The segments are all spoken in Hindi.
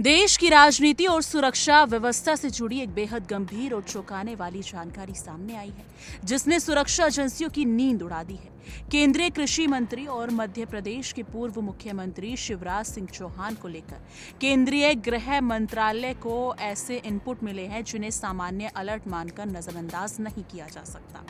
देश की राजनीति और सुरक्षा व्यवस्था से जुड़ी एक बेहद गंभीर और चौंकाने वाली जानकारी सामने आई है, जिसने सुरक्षा एजेंसियों की नींद उड़ा दी है। केंद्रीय कृषि मंत्री और मध्य प्रदेश के पूर्व मुख्यमंत्री शिवराज सिंह चौहान को लेकर केंद्रीय गृह मंत्रालय को ऐसे इनपुट मिले हैं जिन्हें सामान्य अलर्ट मानकर नजरअंदाज नहीं किया जा सकता।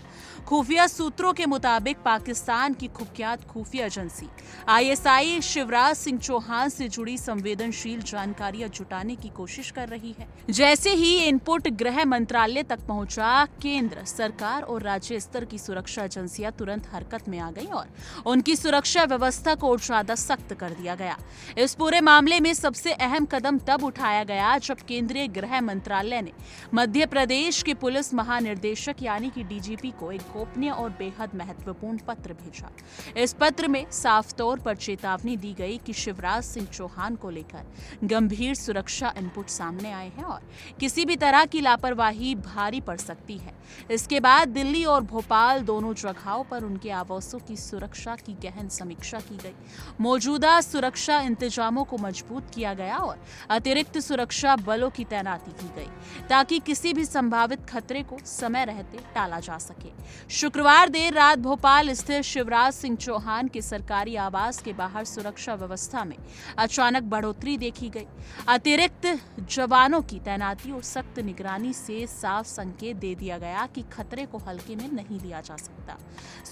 खुफिया सूत्रों के मुताबिक पाकिस्तान की कुख्यात खुफिया एजेंसी ISI शिवराज सिंह चौहान से जुड़ी संवेदनशील जानकारियां जुटाने की कोशिश कर रही है। जैसे ही इनपुट गृह मंत्रालय तक पहुंचा, केंद्र सरकार और राज्य स्तर की सुरक्षा एजेंसियां तुरंत हरकत में आ गई और उनकी सुरक्षा व्यवस्था को और ज्यादा सख्त कर दिया गया। इस पूरे मामले में सबसे अहम कदम तब उठाया गया जब केंद्रीय गृह मंत्रालय ने मध्य प्रदेश के पुलिस महानिदेशक यानी कि DGP को एक गोपनीय और बेहद महत्वपूर्ण पत्र भेजा। इस पत्र में साफ तौर पर चेतावनी दी गई कि शिवराज सिंह चौहान को लेकर गंभीर सुरक्षा इनपुट सामने आए हैं और किसी भी तरह की लापरवाही भारी पड़ सकती है। इसके बाद दिल्ली और भोपाल दोनों जगहों पर उनके आवासों की सुरक्षा की गहन समीक्षा की गई। मौजूदा सुरक्षा इंतजामों को मजबूत किया गया और अतिरिक्त सुरक्षा बलों की तैनाती की गई ताकि किसी भी संभावित खतरे को समय रहते टाला जा सके। शुक्रवार देर रात भोपाल स्थित शिवराज सिंह चौहान के सरकारी आवास के बाहर सुरक्षा व्यवस्था में अचानक बढ़ोतरी देखी गई। अतिरिक्त जवानों की तैनाती और सख्त निगरानी से साफ संकेत दे दिया गया कि खतरे को हल्के में नहीं लिया जा सकता।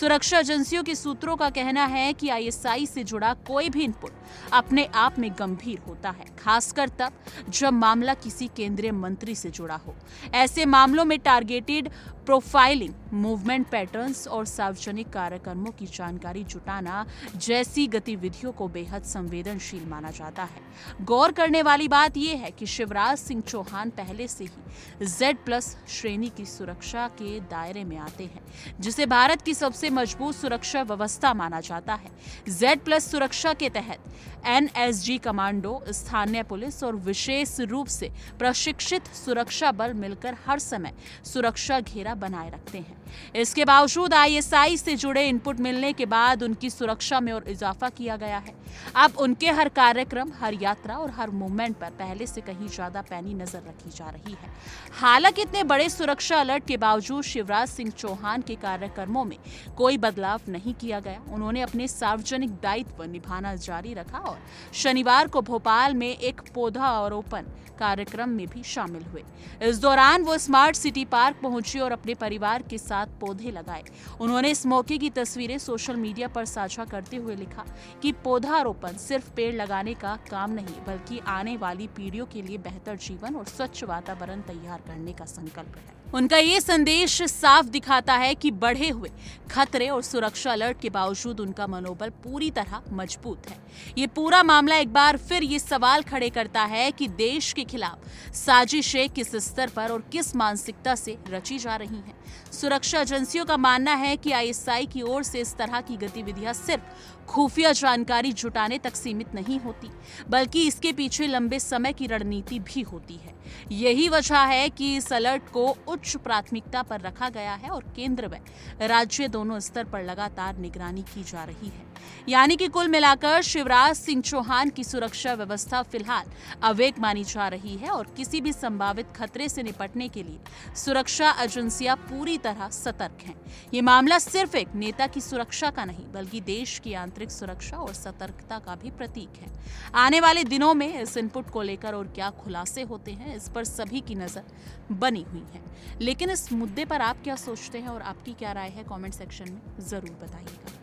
सुरक्षा एजेंसियों के सूत्रों का कहना है कि ISI से जुड़ा कोई भी इनपुट अपने आप में गंभीर होता है, खासकर तब जब मामला किसी केंद्रीय मंत्री से जुड़ा हो। ऐसे मामलों में टारगेटेड प्रोफाइलिंग, मूवमेंट पैटर्न्स और सार्वजनिक कार्यक्रमों की जानकारी जुटाना जैसी गतिविधियों को बेहद संवेदनशील माना जाता है। गौर करने वाली बात यह है कि शिवराज सिंह चौहान पहले से ही Z+ श्रेणी की सुरक्षा के दायरे में आते हैं, जिसे भारत की सबसे मजबूत सुरक्षा व्यवस्था माना जाता है। Z+ सुरक्षा के तहत NSG कमांडो, स्थानीय पुलिस और विशेष रूप से प्रशिक्षित सुरक्षा बल मिलकर हर समय सुरक्षा घेरा बनाए रखते हैं। इसके बावजूद ISI से जुड़े इनपुट मिलने के बाद उनकी सुरक्षा में और इजाफा किया गया है। अब उनके हर कार्यक्रम, हर यात्रा और हर मूवमेंट पर पहले से कहीं ज्यादा पैनी नजर रखी जा रही है। हालांकि इतने बड़े सुरक्षा अलर्ट के बावजूद शिवराज सिंह चौहान के कार्यक्रमों में कोई बदलाव नहीं किया गया। उन्होंने अपने सार्वजनिक दायित्व निभाना जारी रखा और शनिवार को भोपाल में एक पौधारोपण कार्यक्रम में भी शामिल हुए। इस दौरान वो स्मार्ट सिटी पार्क पहुंचे और अपने परिवार के साथ पौधे लगाए। उन्होंने इस मौके की तस्वीरें सोशल मीडिया पर साझा करते हुए लिखा कि पौधारोपण सिर्फ पेड़ लगाने का काम नहीं, बल्कि आने वाली पीढ़ियों के लिए बेहतर जीवन और स्वच्छ वातावरण तैयार करने का संकल्प है। उनका ये संदेश साफ दिखाता है कि बढ़े हुए खतरे और सुरक्षा अलर्ट के बावजूद उनका मनोबल पूरी तरह मजबूत है। ये पूरा मामला एक बार फिर ये सवाल खड़े करता है कि देश के खिलाफ साजिशें किस स्तर पर और किस मानसिकता से रची जा रही हैं। सुरक्षा एजेंसियों का मानना है कि ISI की ओर से इस तरह की गतिविधियां सिर्फ खुफिया जानकारी जुटाने तक सीमित नहीं होती, बल्कि इसके पीछे लंबे समय की रणनीति भी होती है। यही वजह है कि इस अलर्ट को उच्च प्राथमिकता पर रखा गया है और केंद्र व राज्य दोनों स्तर पर लगातार निगरानी की जा रही है। यानी कि कुल मिलाकर शिवराज सिंह चौहान की सुरक्षा व्यवस्था फिलहाल अवेग मानी जा रही है और किसी भी संभावित खतरे से निपटने के लिए सुरक्षा एजेंसियां पूरी तरह सतर्क हैं। ये मामला सिर्फ एक नेता की सुरक्षा का नहीं, बल्कि देश की आंतरिक सुरक्षा और सतर्कता का भी प्रतीक है। आने वाले दिनों में इस इनपुट को लेकर और क्या खुलासे होते हैं, इस पर सभी की नजर बनी हुई है। लेकिन इस मुद्दे पर आप क्या सोचते हैं और आपकी क्या राय है, कमेंट सेक्शन में जरूर बताइएगा।